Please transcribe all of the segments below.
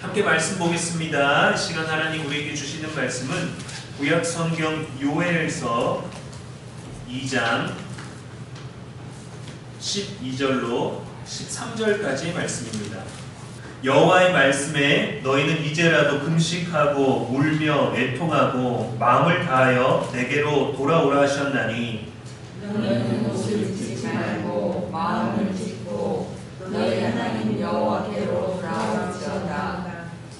함께 말씀 보겠습니다. 이 시간 하나님 우리에게 주시는 말씀은 구약성경 요엘서 2장 12절로 13절까지의 말씀입니다. 여호와의 말씀에 너희는 이제라도 금식하고 울며 애통하고 마음을 다하여 내게로 돌아오라 하셨나니 너희는 옷을 찢지 말고 마음을 찢고 너희 하나님 여호와께로 돌아올지어다.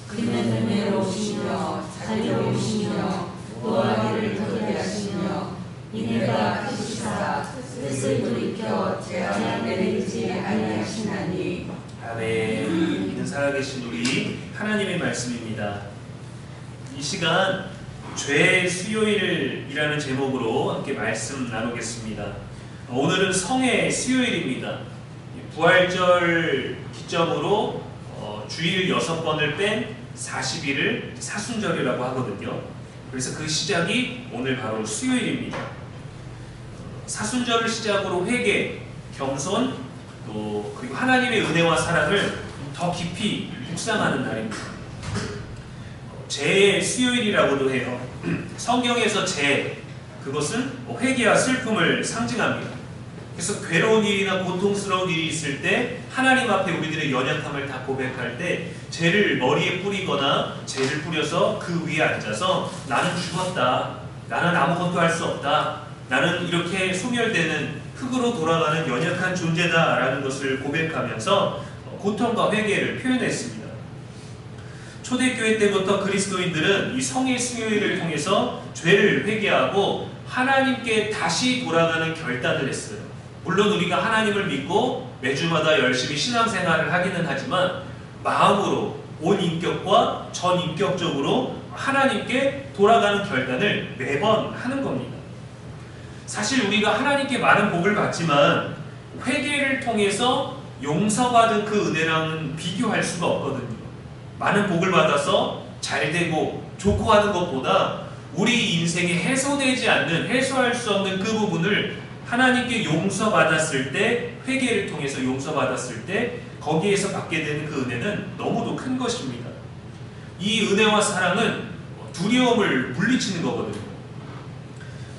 그는 은혜로우시며 자비로우시며 구하기를 더디 하시며 이내가 크시사 뜻을 돌이켜 재앙을 내리지 아니하시나니. 아멘. 이는 살아계신 우리 하나님의 말씀입니다. 이 시간 죄의 수요일이라는 제목으로 함께 말씀 나누겠습니다. 오늘은 성의 수요일입니다. 부활절 기점으로 주일 6번을 뺀 40일을 사순절이라고 하거든요. 그래서 그 시작이 오늘 바로 수요일입니다. 사순절을 시작으로 회개, 겸손, 또 그리고 하나님의 은혜와 사랑을 더 깊이 묵상하는 날입니다. 죄의 수요일이라고도 해요. 성경에서 죄, 그것은 회개와 슬픔을 상징합니다. 그래서 괴로운 일이나 고통스러운 일이 있을 때 하나님 앞에 우리들의 연약함을 다 고백할 때 죄를 머리에 뿌리거나 죄를 뿌려서 그 위에 앉아서 나는 죽었다, 나는 아무것도 할 수 없다, 나는 이렇게 소멸되는 흙으로 돌아가는 연약한 존재다 라는 것을 고백하면서 고통과 회개를 표현했습니다. 초대교회 때부터 그리스도인들은 이 성의 수요일을 통해서 죄를 회개하고 하나님께 다시 돌아가는 결단을 했어요. 물론 우리가 하나님을 믿고 매주마다 열심히 신앙생활을 하기는 하지만 마음으로 온 인격과 전 인격적으로 하나님께 돌아가는 결단을 매번 하는 겁니다. 사실 우리가 하나님께 많은 복을 받지만 회개를 통해서 용서받은 그 은혜랑은 비교할 수가 없거든요. 많은 복을 받아서 잘되고 좋고 하는 것보다 우리 인생에 해소되지 않는, 해소할 수 없는 그 부분을 하나님께 용서받았을 때, 회개를 통해서 용서받았을 때 거기에서 받게 되는 그 은혜는 너무도 큰 것입니다. 이 은혜와 사랑은 두려움을 물리치는 거거든요.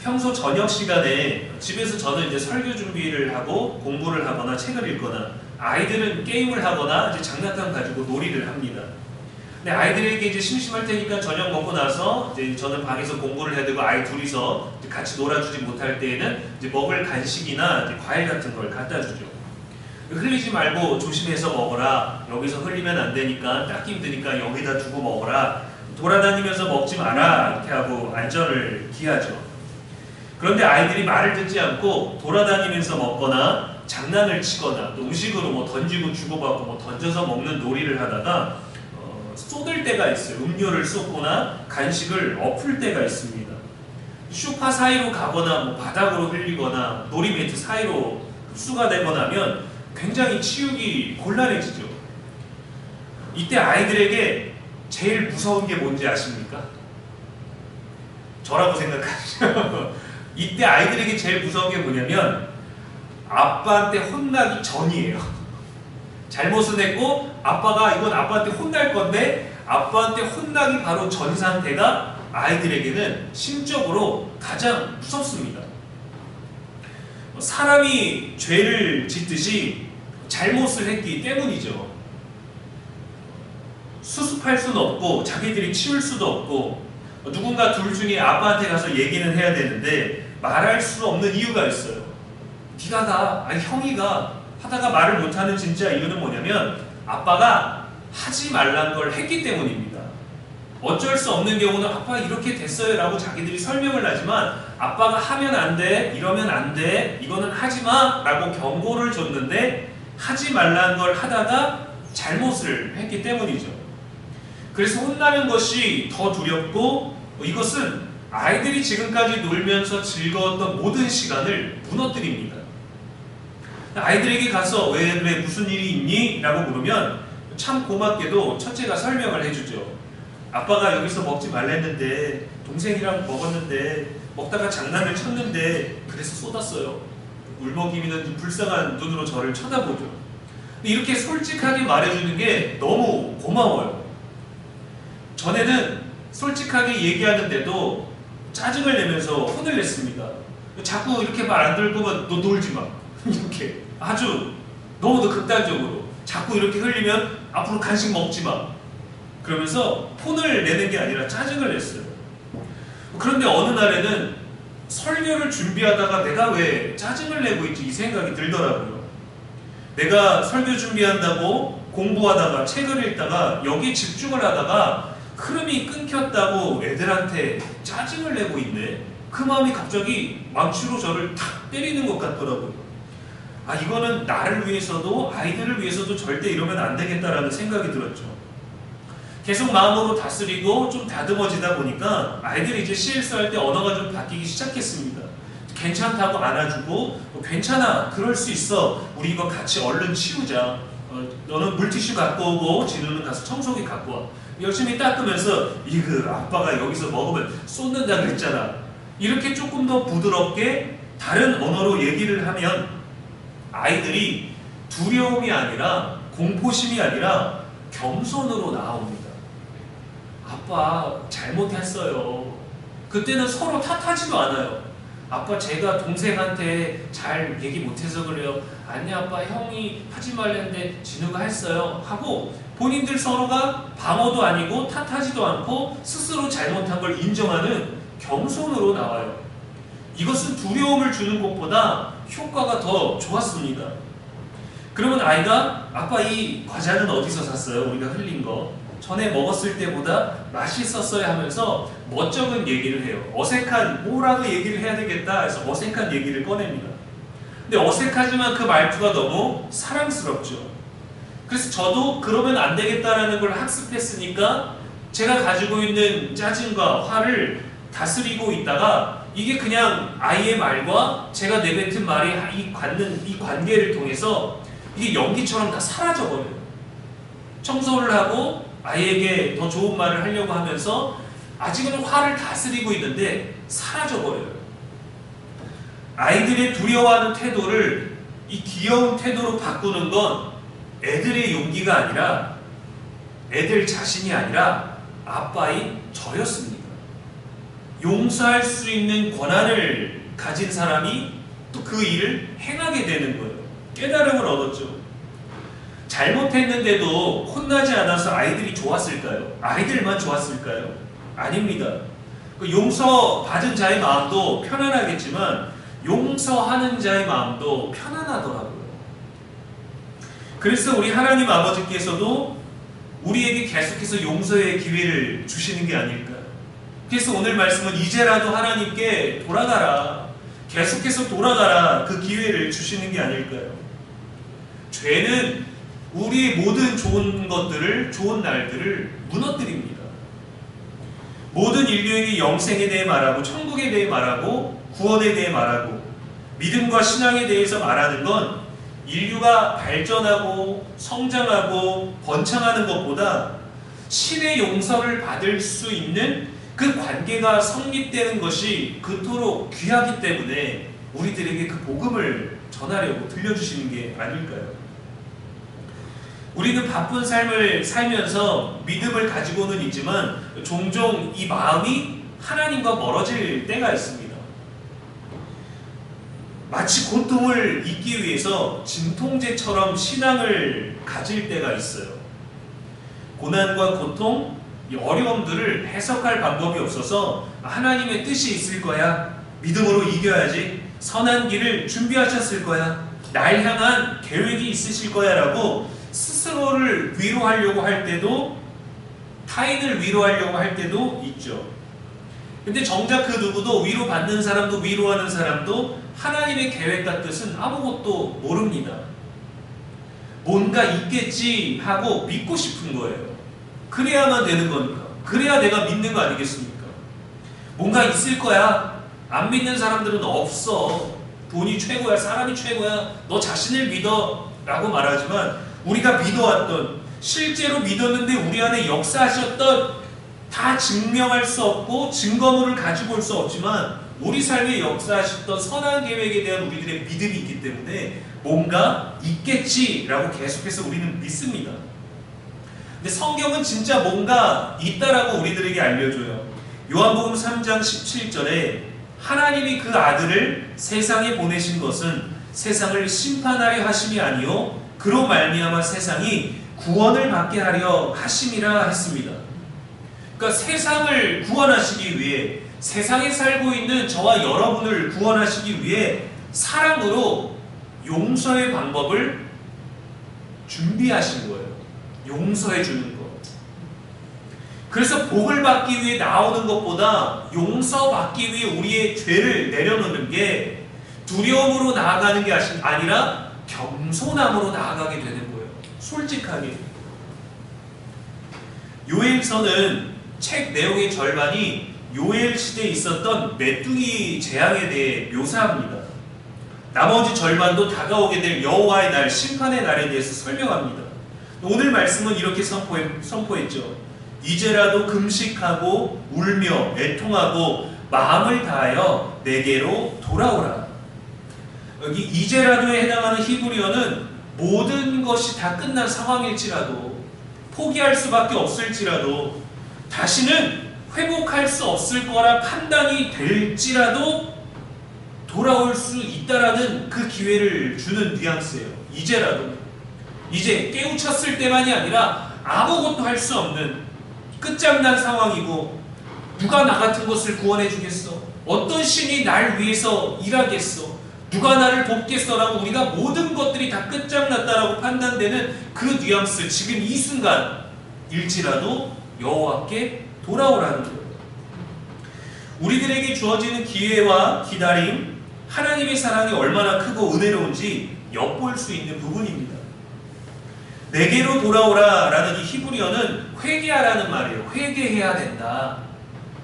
평소 저녁 시간에 집에서 저는 이제 설교 준비를 하고 공부를 하거나 책을 읽거나 아이들은 게임을 하거나 이제 장난감 가지고 놀이를 합니다. 근데 아이들에게 이제 심심할 테니까 저녁 먹고 나서 이제 저는 방에서 공부를 해야 되고 아이 둘이서 같이 놀아주지 못할 때에는 이제 먹을 간식이나 이제 과일 같은 걸 갖다 주죠. 흘리지 말고 조심해서 먹어라. 여기서 흘리면 안 되니까 닦기 힘드니까 여기다 두고 먹어라. 돌아다니면서 먹지 마라. 이렇게 하고 안전을 기하죠. 그런데 아이들이 말을 듣지 않고 돌아다니면서 먹거나 장난을 치거나 또 음식으로 뭐 던지고 주고받고 뭐 던져서 먹는 놀이를 하다가 쏟을 때가 있어요. 음료를 쏟거나 간식을 엎을 때가 있습니다. 소파 사이로 가거나 뭐 바닥으로 흘리거나 놀이매트 사이로 흡수가 되거나 하면 굉장히 치우기 곤란해지죠. 이때 아이들에게 제일 무서운 게 뭔지 아십니까? 저라고 생각하시죠. 이때 아이들에게 제일 무서운 게 뭐냐면 아빠한테 혼나기 전이에요. 잘못을 했고 아빠가 이건 아빠한테 혼날 건데 아빠한테 혼나기 바로 전 상태가 아이들에게는 심적으로 가장 무섭습니다. 사람이 죄를 짓듯이 잘못을 했기 때문이죠. 수습할 수는 없고 자기들이 치울 수도 없고 누군가 둘 중에 아빠한테 가서 얘기는 해야 되는데 말할 수 없는 이유가 있어요. 네가 가, 아니 형이 가 하다가 말을 못하는 진짜 이유는 뭐냐면 아빠가 하지 말란 걸 했기 때문입니다. 어쩔 수 없는 경우는 아빠 이렇게 됐어요 라고 자기들이 설명을 하지만 아빠가 하면 안 돼, 이러면 안 돼, 이거는 하지 마 라고 경고를 줬는데 하지 말란 걸 하다가 잘못을 했기 때문이죠. 그래서 혼나는 것이 더 두렵고 이것은 아이들이 지금까지 놀면서 즐거웠던 모든 시간을 무너뜨립니다. 아이들에게 가서 왜 무슨 일이 있니? 라고 물으면 참 고맙게도 첫째가 설명을 해주죠. 아빠가 여기서 먹지 말랬는데 동생이랑 먹었는데 먹다가 장난을 쳤는데 그래서 쏟았어요. 울먹이는 불쌍한 눈으로 저를 쳐다보죠. 이렇게 솔직하게 말해주는 게 너무 고마워요. 전에는 솔직하게 얘기하는데도 짜증을 내면서 혼을 냈습니다. 자꾸 이렇게 말 안 들고면 너 놀지 마. 이렇게 아주 너무도 극단적으로 자꾸 이렇게 흘리면 앞으로 간식 먹지 마. 그러면서 혼을 내는 게 아니라 짜증을 냈어요. 그런데 어느 날에는 설교를 준비하다가 내가 왜 짜증을 내고 있지 이 생각이 들더라고요. 내가 설교 준비한다고 공부하다가 책을 읽다가 여기에 집중을 하다가 흐름이 끊겼다고 애들한테 짜증을 내고 있네. 그 마음이 갑자기 망치로 저를 탁 때리는 것 같더라고요. 아, 이거는 나를 위해서도 아이들을 위해서도 절대 이러면 안 되겠다라는 생각이 들었죠. 계속 마음으로 다스리고 좀 다듬어지다 보니까 아이들이 이제 실수할 때 언어가 좀 바뀌기 시작했습니다. 괜찮다고 안아주고 괜찮아 그럴 수 있어 우리 이거 같이 얼른 치우자. 너는 물티슈 갖고 오고 진우는 가서 청소기 갖고 와. 열심히 닦으면서 이거 아빠가 여기서 먹으면 쏟는다 그랬잖아. 이렇게 조금 더 부드럽게 다른 언어로 얘기를 하면 아이들이 두려움이 아니라 공포심이 아니라 겸손으로 나옵니다. 아빠 잘못했어요. 그때는 서로 탓하지도 않아요. 아빠 제가 동생한테 잘 얘기 못해서 그래요. 아니 아빠 형이 하지 말랬는데 진우가 했어요 하고 본인들 서로가 방어도 아니고 탓하지도 않고 스스로 잘못한 걸 인정하는 겸손으로 나와요. 이것은 두려움을 주는 것보다 효과가 더 좋았습니다. 그러면 아이가 아빠 이 과자는 어디서 샀어요? 우리가 흘린 거 전에 먹었을 때보다 맛있었어요 하면서 멋쩍은 얘기를 해요. 어색한 뭐라고 얘기를 해야 되겠다 해서 어색한 얘기를 꺼냅니다. 근데 어색하지만 그 말투가 너무 사랑스럽죠. 그래서 저도 그러면 안 되겠다라는 걸 학습했으니까 제가 가지고 있는 짜증과 화를 다스리고 있다가 이게 그냥 아이의 말과 제가 내뱉은 말이 이 관계를 통해서 이게 연기처럼 다 사라져버려요. 청소를 하고 아이에게 더 좋은 말을 하려고 하면서 아직은 화를 다스리고 있는데 사라져버려요. 아이들의 두려워하는 태도를 이 귀여운 태도로 바꾸는 건 애들의 용기가 아니라 애들 자신이 아니라 아빠인 저였습니다. 용서할 수 있는 권한을 가진 사람이 또 그 일을 행하게 되는 거예요. 깨달음을 얻었죠. 잘못했는데도 혼나지 않아서 아이들이 좋았을까요? 아이들만 좋았을까요? 아닙니다. 그 용서받은 자의 마음도 편안하겠지만 용서하는 자의 마음도 편안하더라고요. 그래서 우리 하나님 아버지께서도 우리에게 계속해서 용서의 기회를 주시는 게 아닐까요? 그래서 오늘 말씀은 이제라도 하나님께 돌아가라. 계속해서 돌아가라. 그 기회를 주시는 게 아닐까요? 죄는 우리의 모든 좋은 것들을, 좋은 날들을 무너뜨립니다. 모든 인류에게 영생에 대해 말하고 천국에 대해 말하고 구원에 대해 말하고 믿음과 신앙에 대해서 말하는 건 인류가 발전하고 성장하고 번창하는 것보다 신의 용서를 받을 수 있는 그 관계가 성립되는 것이 그토록 귀하기 때문에 우리들에게 그 복음을 전하려고 들려주시는 게 아닐까요? 우리는 바쁜 삶을 살면서 믿음을 가지고는 있지만 종종 이 마음이 하나님과 멀어질 때가 있습니다. 마치 고통을 잊기 위해서 진통제처럼 신앙을 가질 때가 있어요. 고난과 고통, 이 어려움들을 해석할 방법이 없어서 하나님의 뜻이 있을 거야. 믿음으로 이겨야지. 선한 길을 준비하셨을 거야. 날 향한 계획이 있으실 거야 라고 스스로를 위로하려고 할 때도 타인을 위로하려고 할 때도 있죠. 근데 정작 그 누구도 위로받는 사람도 위로하는 사람도 하나님의 계획과 뜻은 아무것도 모릅니다. 뭔가 있겠지 하고 믿고 싶은 거예요. 그래야만 되는 거니까. 그래야 내가 믿는 거 아니겠습니까? 뭔가 있을 거야. 안 믿는 사람들은 없어. 돈이 최고야. 사람이 최고야. 너 자신을 믿어. 라고 말하지만 우리가 믿어왔던 실제로 믿었는데 우리 안에 역사하셨던 다 증명할 수 없고 증거물을 가지고 올 수 없지만 우리 삶에 역사하셨던 선한 계획에 대한 우리들의 믿음이 있기 때문에 뭔가 있겠지라고 계속해서 우리는 믿습니다. 근데 성경은 진짜 뭔가 있다라고 우리들에게 알려줘요. 요한복음 3장 17절에 하나님이 그 아들을 세상에 보내신 것은 세상을 심판하려 하심이 아니요 그로 말미암아 세상이 구원을 받게 하려 하심이라 했습니다. 그러니까 세상을 구원하시기 위해, 세상에 살고 있는 저와 여러분을 구원하시기 위해 사랑으로 용서의 방법을 준비하신 거예요. 용서해 주는 것. 그래서 복을 받기 위해 나오는 것보다 용서받기 위해 우리의 죄를 내려놓는 게 두려움으로 나아가는 게 아니라 겸손함으로 나아가게 되는 거예요. 솔직하게. 요엘서는 책 내용의 절반이 요엘 시대에 있었던 메뚜기 재앙에 대해 묘사합니다. 나머지 절반도 다가오게 될 여호와의 날, 심판의 날에 대해서 설명합니다. 오늘 말씀은 이렇게 선포했죠. 이제라도 금식하고 울며 애통하고 마음을 다하여 내게로 돌아오라. 여기 이제라도에 해당하는 히브리어는 모든 것이 다 끝난 상황일지라도, 포기할 수밖에 없을지라도, 다시는 회복할 수 없을 거라 판단이 될지라도 돌아올 수 있다라는 그 기회를 주는 뉘앙스예요. 이제라도. 이제 깨우쳤을 때만이 아니라 아무것도 할 수 없는 끝장난 상황이고, 누가 나 같은 것을 구원해 주겠어? 어떤 신이 날 위해서 일하겠어? 누가 나를 돕겠어라고 우리가 모든 것들이 다 끝장났다라고 판단되는 그 뉘앙스, 지금 이 순간일지라도 여호와께 돌아오라는 거예요. 우리들에게 주어지는 기회와 기다림, 하나님의 사랑이 얼마나 크고 은혜로운지 엿볼 수 있는 부분입니다. 내게로 돌아오라 라는 이 히브리어는 회개하라는 말이에요. 회개해야 된다.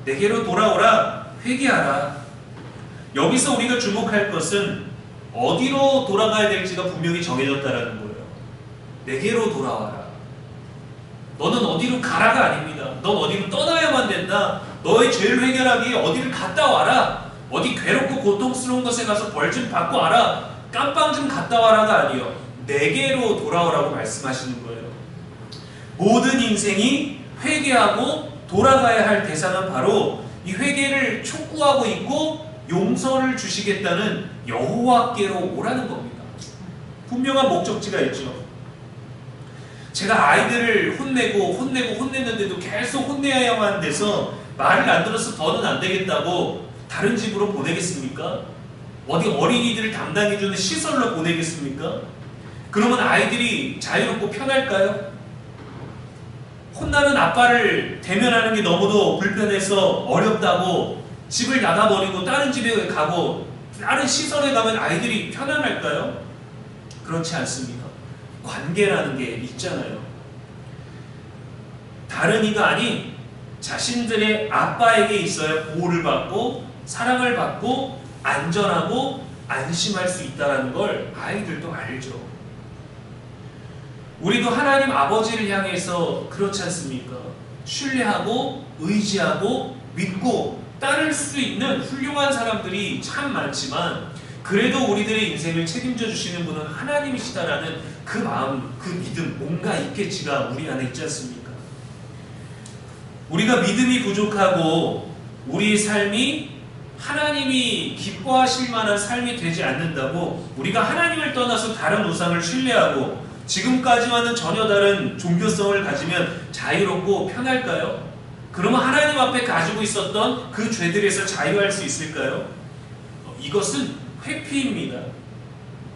내게로 돌아오라, 회개하라. 여기서 우리가 주목할 것은 어디로 돌아가야 될지가 분명히 정해졌다라는 거예요. 내게로 돌아와라. 너는 어디로 가라가 아닙니다. 넌 어디로 떠나야만 된다. 너의 죄를 해결하기 위해 어디를 갔다 와라. 어디 괴롭고 고통스러운 것에 가서 벌 좀 받고 와라. 깜빵 좀 갔다 와라가 아니에요. 내게로 돌아오라고 말씀하시는 거예요. 모든 인생이 회개하고 돌아가야 할 대상은 바로 이 회개를 촉구하고 있고 용서를 주시겠다는 여호와께로 오라는 겁니다. 분명한 목적지가 있죠. 제가 아이들을 혼냈는데도 계속 혼내야만 돼서 말을 안 들어서 더는 안 되겠다고 다른 집으로 보내겠습니까? 어디 어린이들을 담당해주는 시설로 보내겠습니까? 그러면 아이들이 자유롭고 편할까요? 혼나는 아빠를 대면하는 게 너무도 불편해서 어렵다고 집을 나가버리고 다른 집에 가고 다른 시설에 가면 아이들이 편안할까요? 그렇지 않습니다. 관계라는 게 있잖아요. 다른 이가 아닌 자신들의 아빠에게 있어야 보호를 받고 사랑을 받고 안전하고 안심할 수 있다는 걸 아이들도 알죠. 우리도 하나님 아버지를 향해서 그렇지 않습니까? 신뢰하고 의지하고 믿고 따를 수 있는 훌륭한 사람들이 참 많지만 그래도 우리들의 인생을 책임져 주시는 분은 하나님이시다라는 그 마음, 그 믿음, 뭔가 있겠지가 우리 안에 있지 않습니까? 우리가 믿음이 부족하고 우리의 삶이 하나님이 기뻐하실 만한 삶이 되지 않는다고 우리가 하나님을 떠나서 다른 우상을 신뢰하고 지금까지와는 전혀 다른 종교성을 가지면 자유롭고 편할까요? 그러면 하나님 앞에 가지고 있었던 그 죄들에서 자유할 수 있을까요? 이것은 회피입니다.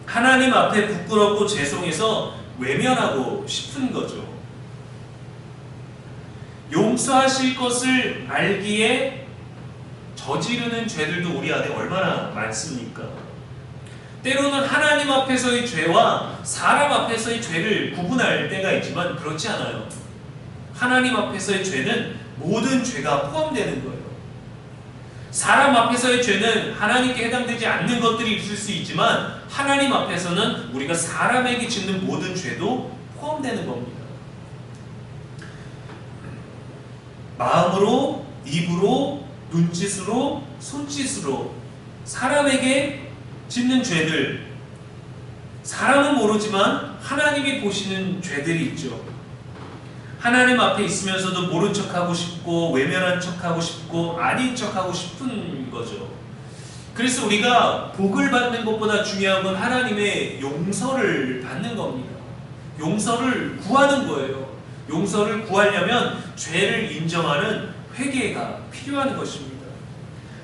하나님 앞에 부끄럽고 죄송해서 외면하고 싶은 거죠. 용서하실 것을 알기에 저지르는 죄들도 우리 안에 얼마나 많습니까? 때로는 하나님 앞에서의 죄와 사람 앞에서의 죄를 구분할 때가 있지만 그렇지 않아요. 하나님 앞에서의 죄는 모든 죄가 포함되는 거예요. 사람 앞에서의 죄는 하나님께 해당되지 않는 것들이 있을 수 있지만 하나님 앞에서는 우리가 사람에게 짓는 모든 죄도 포함되는 겁니다. 마음으로, 입으로, 눈짓으로, 손짓으로 사람에게 짓는 죄들, 사람은 모르지만 하나님이 보시는 죄들이 있죠. 하나님 앞에 있으면서도 모른 척하고 싶고 외면한 척하고 싶고 아닌 척하고 싶은 거죠. 그래서 우리가 복을 받는 것보다 중요한 건 하나님의 용서를 받는 겁니다. 용서를 구하는 거예요. 용서를 구하려면 죄를 인정하는 회개가 필요한 것입니다.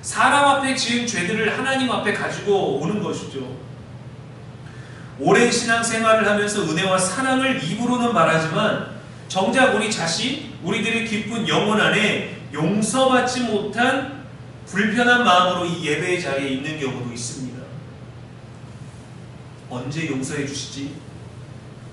사람 앞에 지은 죄들을 하나님 앞에 가지고 오는 것이죠. 오랜 신앙생활을 하면서 은혜와 사랑을 입으로는 말하지만 정작 우리 자신, 우리들의 기쁜 영혼 안에 용서받지 못한 불편한 마음으로 이 예배의 자리에 있는 경우도 있습니다. 언제 용서해 주시지?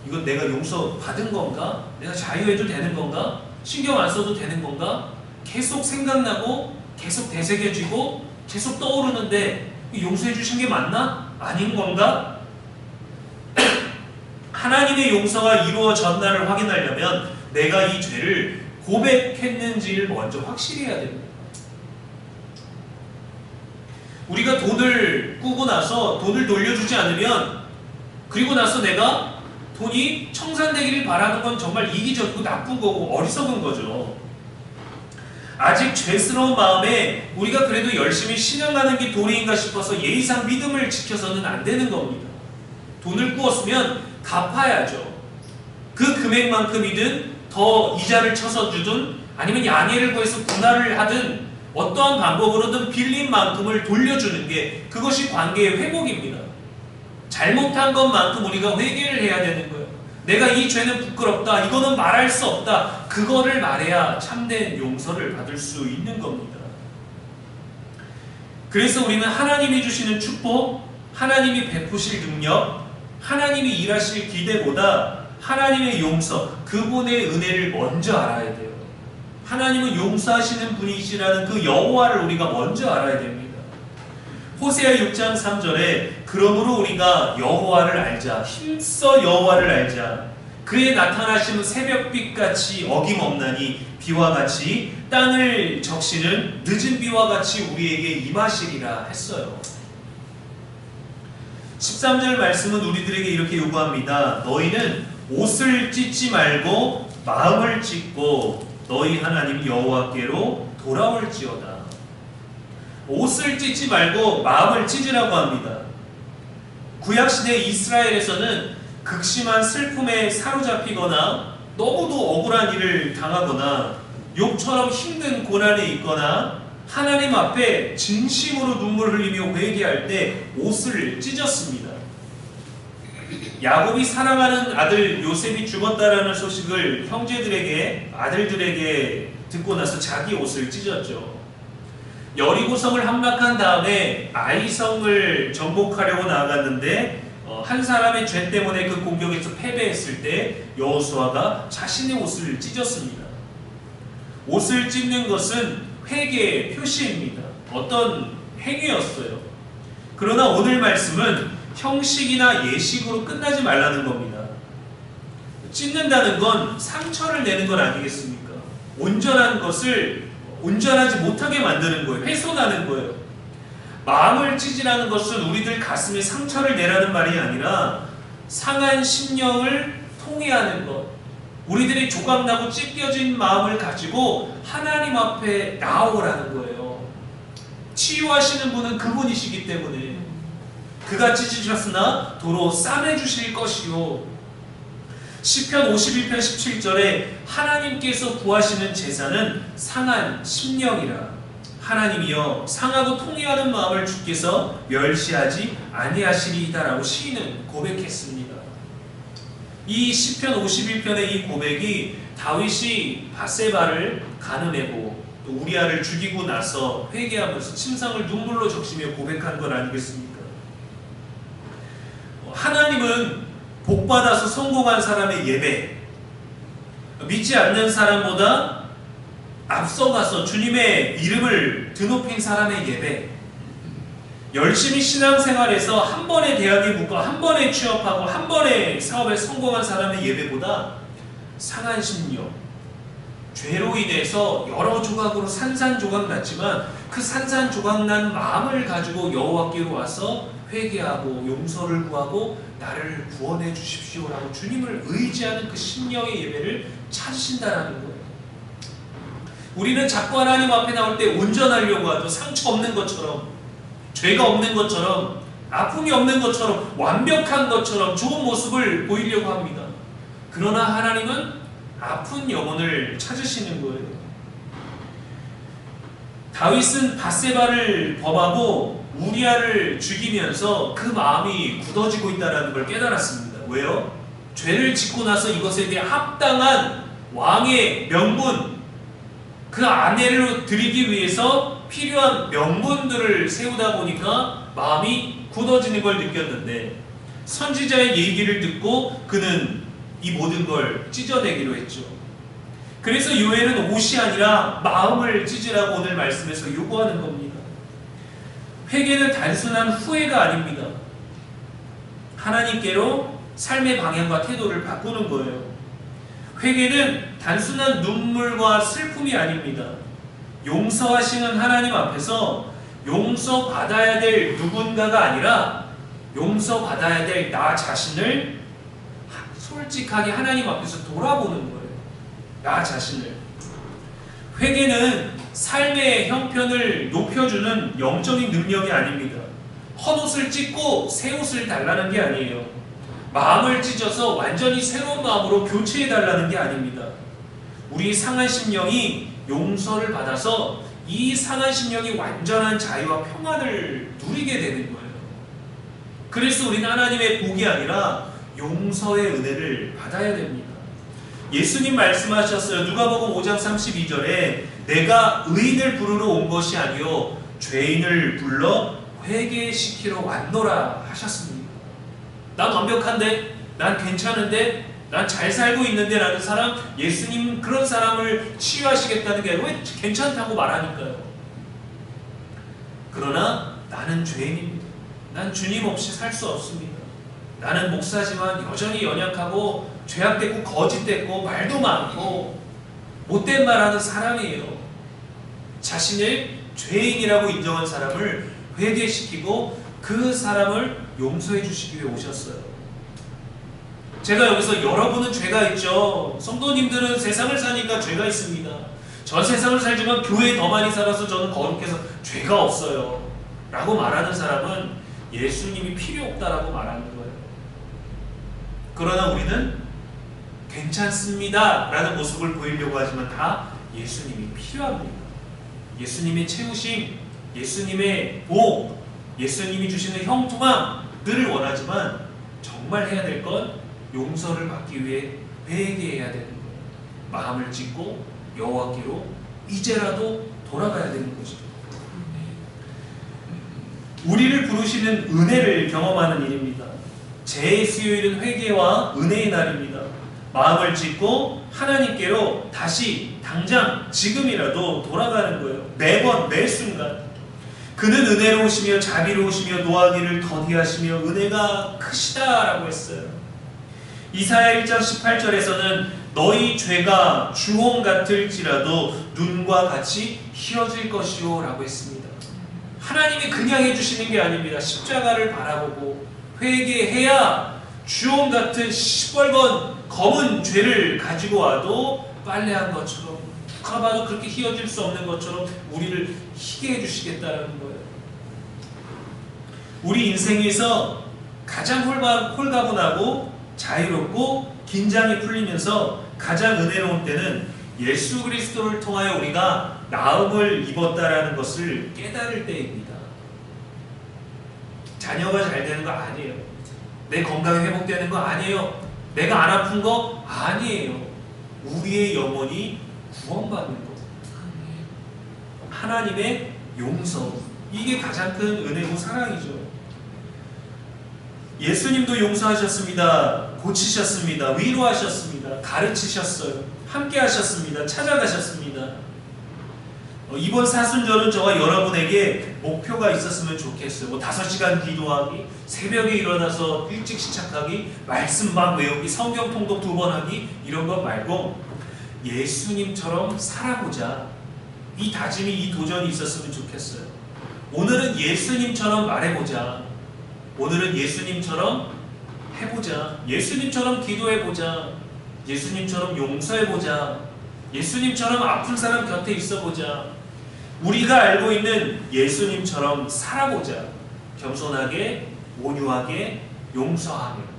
이건 내가 용서 받은 건가? 내가 자유해도 되는 건가? 신경 안 써도 되는 건가? 계속 생각나고 계속 되새겨지고 계속 떠오르는데 용서해 주신 게 맞나? 아닌 건가? 하나님의 용서가 이루어졌나를 확인하려면 내가 이 죄를 고백했는지를 먼저 확실히 해야 됩니다. 우리가 돈을 꾸고 나서 돈을 돌려주지 않으면 그리고 나서 내가 돈이 청산되기를 바라는 건 정말 이기적이고 나쁜 거고 어리석은 거죠. 아직 죄스러운 마음에 우리가 그래도 열심히 신앙하는 게 도리인가 싶어서 예의상 믿음을 지켜서는 안 되는 겁니다. 돈을 꾸었으면 갚아야죠. 그 금액만큼이든 더 이자를 쳐서 주든 아니면 양해를 구해서 분할을 하든 어떠한 방법으로든 빌린 만큼을 돌려주는 게 그것이 관계의 회복입니다. 잘못한 것만큼 우리가 회개를 해야 되는 거예요. 내가 이 죄는 부끄럽다, 이거는 말할 수 없다, 그거를 말해야 참된 용서를 받을 수 있는 겁니다. 그래서 우리는 하나님이 주시는 축복, 하나님이 베푸실 능력, 하나님이 일하실 기대보다 하나님의 용서, 그분의 은혜를 먼저 알아야 돼요. 하나님은 용서하시는 분이시라는 그 여호와를 우리가 먼저 알아야 됩니다. 호세아 6장 3절에 그러므로 우리가 여호와를 알자, 힘써 여호와를 알자, 그의 나타나심은 새벽빛같이 어김없나니 비와 같이 땅을 적시는 늦은 비와 같이 우리에게 임하시리라 했어요. 13절 말씀은 우리들에게 이렇게 요구합니다. 너희는 옷을 찢지 말고 마음을 찢고 너희 하나님 여호와께로 돌아올지어다. 옷을 찢지 말고 마음을 찢으라고 합니다. 구약시대 이스라엘에서는 극심한 슬픔에 사로잡히거나 너무도 억울한 일을 당하거나 욕처럼 힘든 고난에 있거나 하나님 앞에 진심으로 눈물을 흘리며 회개할 때 옷을 찢었습니다. 야곱이 사랑하는 아들 요셉이 죽었다라는 소식을 형제들에게, 아들들에게 듣고 나서 자기 옷을 찢었죠. 여리고성을 함락한 다음에 아이성을 정복하려고 나아갔는데 한 사람의 죄 때문에 그 공격에서 패배했을 때 여호수아가 자신의 옷을 찢었습니다. 옷을 찢는 것은 회개의 표시입니다. 어떤 행위였어요. 그러나 오늘 말씀은 형식이나 예식으로 끝나지 말라는 겁니다. 찢는다는 건 상처를 내는 건 아니겠습니까? 온전한 것을 온전하지 못하게 만드는 거예요. 훼손하는 거예요. 마음을 찢으라는 것은 우리들 가슴에 상처를 내라는 말이 아니라 상한 심령을 통회하는 것, 우리들이 조각나고 찢겨진 마음을 가지고 하나님 앞에 나오라는 거예요. 치유하시는 분은 그분이시기 때문에 그가 찢으셨으나 도로 싸매주실 것이요. 시편 51편 17절에 하나님께서 구하시는 제사는 상한 심령이라. 하나님이여 상하고 통회하는 마음을 주께서 멸시하지 아니하시리이다라고 시인은 고백했습니다. 이 시편 51편의 이 고백이 다윗이 밧세바를 가늠하고 또 우리아를 죽이고 나서 회개하면서 침상을 눈물로 적시며 고백한 것 아니겠습니까? 하나님은 복받아서 성공한 사람의 예배, 믿지 않는 사람보다 앞서가서 주님의 이름을 드높인 사람의 예배, 열심히 신앙생활에서 한 번에 대학에 붙고 한 번에 취업하고 한 번에 사업에 성공한 사람의 예배보다 상한 심령, 죄로 인해서 여러 조각으로 산산조각 났지만 그 산산조각 난 마음을 가지고 여호와께로 와서 회개하고 용서를 구하고 나를 구원해 주십시오라고 주님을 의지하는 그 심령의 예배를 찾으신다라는 거예요. 우리는 자꾸 하나님 앞에 나올 때 온전하려고 하죠. 상처 없는 것처럼, 죄가 없는 것처럼, 아픔이 없는 것처럼, 완벽한 것처럼 좋은 모습을 보이려고 합니다. 그러나 하나님은 아픈 영혼을 찾으시는 거예요. 다윗은 밧세바를 범하고 우리아를 죽이면서 그 마음이 굳어지고 있다는 걸 깨달았습니다. 왜요? 죄를 짓고 나서 이것에 대해 합당한 왕의 명분, 그 아내를 드리기 위해서 필요한 명분들을 세우다 보니까 마음이 굳어지는 걸 느꼈는데, 선지자의 얘기를 듣고 그는 이 모든 걸 찢어내기로 했죠. 그래서 요엘은 옷이 아니라 마음을 찢으라고 오늘 말씀에서 요구하는 겁니다. 회개는 단순한 후회가 아닙니다. 하나님께로 삶의 방향과 태도를 바꾸는 거예요. 회개는 단순한 눈물과 슬픔이 아닙니다. 용서하시는 하나님 앞에서 용서받아야 될 누군가가 아니라 용서받아야 될 나 자신을 솔직하게 하나님 앞에서 돌아보는 거예요. 나 자신을. 회개는 삶의 형편을 높여주는 영적인 능력이 아닙니다. 헛옷을 찢고 새 옷을 달라는 게 아니에요. 마음을 찢어서 완전히 새로운 마음으로 교체해달라는 게 아닙니다. 우리 상한 심령이 용서를 받아서 이 상한 심령이 완전한 자유와 평안을 누리게 되는 거예요. 그래서 우리는 하나님의 복이 아니라 용서의 은혜를 받아야 됩니다. 예수님 말씀하셨어요. 누가복음 5장 32절에 내가 의인을 부르러 온 것이 아니요 죄인을 불러 회개시키러 왔노라 하셨습니다. 난 완벽한데, 난 괜찮은데, 난 잘 살고 있는데 라는 사람, 예수님 그런 사람을 치유하시겠다는 게 왜 괜찮다고 말하니까요. 그러나 나는 죄인입니다. 난 주님 없이 살 수 없습니다. 나는 목사지만 여전히 연약하고 죄악됐고 거짓됐고 말도 많고 못된 말하는 사람이에요. 자신을 죄인이라고 인정한 사람을 회개시키고 그 사람을 용서해 주시기 위해 오셨어요. 제가 여기서 여러분은 죄가 있죠. 성도님들은 세상을 사니까 죄가 있습니다. 전 세상을 살지만 교회에 더 많이 살아서 저는 거룩해서 죄가 없어요 라고 말하는 사람은 예수님이 필요 없다라고 말하는 거예요. 그러나 우리는 괜찮습니다 라는 모습을 보이려고 하지만 다 예수님이 필요합니다. 예수님의 채우심, 예수님의 복, 예수님이 주시는 형통함 늘 원하지만 정말 해야 될 건 용서를 받기 위해 회개해야 되는 거예요. 마음을 찢고 여호와께로 이제라도 돌아가야 되는 거죠. 우리를 부르시는 은혜를 경험하는 일입니다. 제 수요일은 회개와 은혜의 날입니다. 마음을 찢고 하나님께로 다시 당장 지금이라도 돌아가는 거예요. 매번 매 순간. 그는 은혜로우시며 자비로우시며 노하기를 더디하시며 은혜가 크시다라고 했어요. 이사야 1장 18절에서는 너희 죄가 주홍 같을지라도 눈과 같이 희어질 것이요 라고 했습니다. 하나님이 그냥 해주시는 게 아닙니다. 십자가를 바라보고 회개해야 주홍 같은 시뻘건 검은 죄를 가지고 와도 빨래한 것처럼 누가 봐도 그렇게 희어질 수 없는 것처럼 우리를 희게 해주시겠다는 거예요. 우리 인생에서 가장 홀가분하고 자유롭고 긴장이 풀리면서 가장 은혜로운 때는 예수 그리스도를 통하여 우리가 나음을 입었다라는 것을 깨달을 때입니다. 자녀가 잘 되는 거 아니에요. 내 건강이 회복되는 거 아니에요. 내가 안 아픈 거 아니에요. 우리의 영혼이 구원받는 거. 하나님의 용서. 이게 가장 큰 은혜고 사랑이죠. 예수님도 용서하셨습니다. 고치셨습니다. 위로하셨습니다. 가르치셨어요. 함께 하셨습니다. 찾아가셨습니다. 이번 사순절은 저와 여러분에게 목표가 있었으면 좋겠어요. 5시간 기도하기, 새벽에 일어나서 일찍 시작하기, 말씀 막 외우기, 성경 통독 2번 하기 이런 것 말고 예수님처럼 살아보자. 이 다짐이, 이 도전이 있었으면 좋겠어요. 오늘은 예수님처럼 말해보자. 오늘은 예수님처럼 해보자. 예수님처럼 기도해보자. 예수님처럼 용서해보자. 예수님처럼 아픈 사람 곁에 있어보자. 우리가 알고 있는 예수님처럼 살아보자. 겸손하게, 온유하게, 용서하며.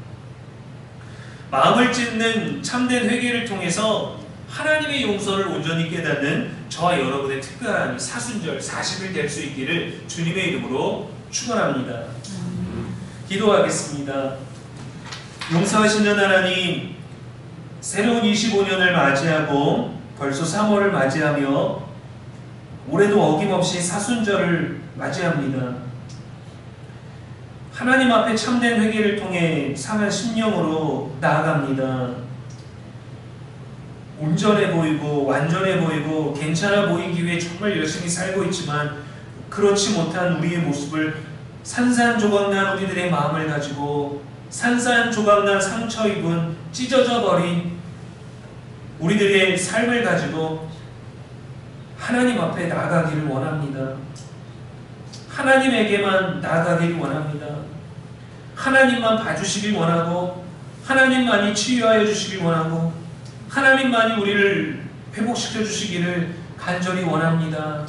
마음을 찢는 참된 회개를 통해서 하나님의 용서를 온전히 깨닫는 저와 여러분의 특별한 사순절 40일 될 수 있기를 주님의 이름으로 축원합니다. 기도하겠습니다. 용서하시는 하나님, 새로운 25년을 맞이하고 벌써 3월을 맞이하며 올해도 어김없이 사순절을 맞이합니다. 하나님 앞에 참된 회개를 통해 상한 심령으로 나아갑니다. 온전해 보이고 완전해 보이고 괜찮아 보이기 위해 정말 열심히 살고 있지만 그렇지 못한 우리의 모습을 산산조각난 우리들의 마음을 가지고 산산조각난 상처 입은 찢어져 버린 우리들의 삶을 가지고 하나님 앞에 나아가기를 원합니다. 하나님에게만 나아가기를 원합니다. 하나님만 봐주시길 원하고 하나님만이 치유하여 주시길 원하고 하나님만이 우리를 회복시켜 주시기를 간절히 원합니다.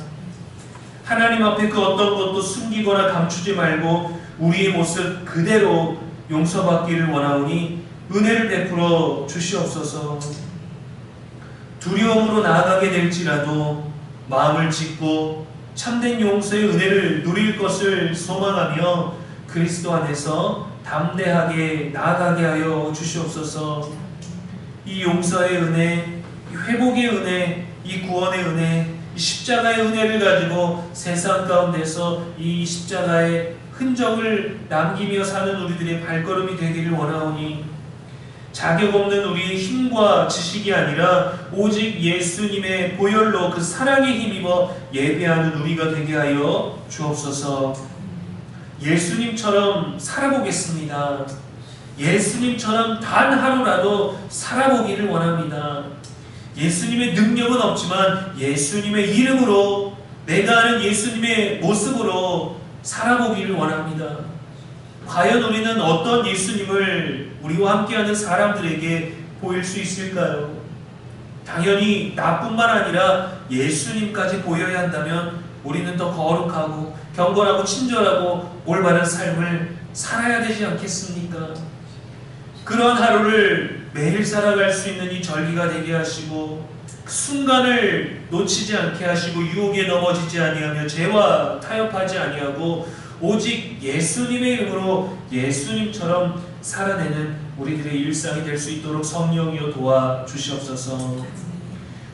하나님 앞에 그 어떤 것도 숨기거나 감추지 말고 우리의 모습 그대로 용서받기를 원하오니 은혜를 베풀어 주시옵소서. 두려움으로 나아가게 될지라도 마음을 짓고 참된 용서의 은혜를 누릴 것을 소망하며 그리스도 안에서 담대하게 나아가게 하여 주시옵소서. 이 용서의 은혜, 이 회복의 은혜, 이 구원의 은혜, 이 십자가의 은혜를 가지고 세상 가운데서 이 십자가의 흔적을 남기며 사는 우리들의 발걸음이 되기를 원하오니 자격 없는 우리의 힘과 지식이 아니라 오직 예수님의 보혈로 그 사랑에 힘입어 예배하는 우리가 되게 하여 주옵소서. 예수님처럼 살아보겠습니다. 예수님처럼 단 하루라도 살아보기를 원합니다. 예수님의 능력은 없지만 예수님의 이름으로 내가 아는 예수님의 모습으로 살아보기를 원합니다. 과연 우리는 어떤 예수님을 우리와 함께하는 사람들에게 보일 수 있을까요? 당연히 나뿐만 아니라 예수님까지 보여야 한다면 우리는 더 거룩하고 경건하고 친절하고 올바른 삶을 살아야 되지 않겠습니까? 그런 하루를 매일 살아갈 수 있는 이 절기가 되게 하시고 그 순간을 놓치지 않게 하시고 유혹에 넘어지지 아니하며 죄와 타협하지 아니하고 오직 예수님의 이름으로 예수님처럼 살아내는 우리들의 일상이 될 수 있도록 성령이여 도와주시옵소서.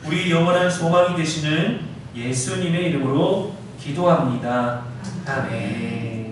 우리 영원한 소망이 되시는 예수님의 이름으로 기도합니다. 아멘.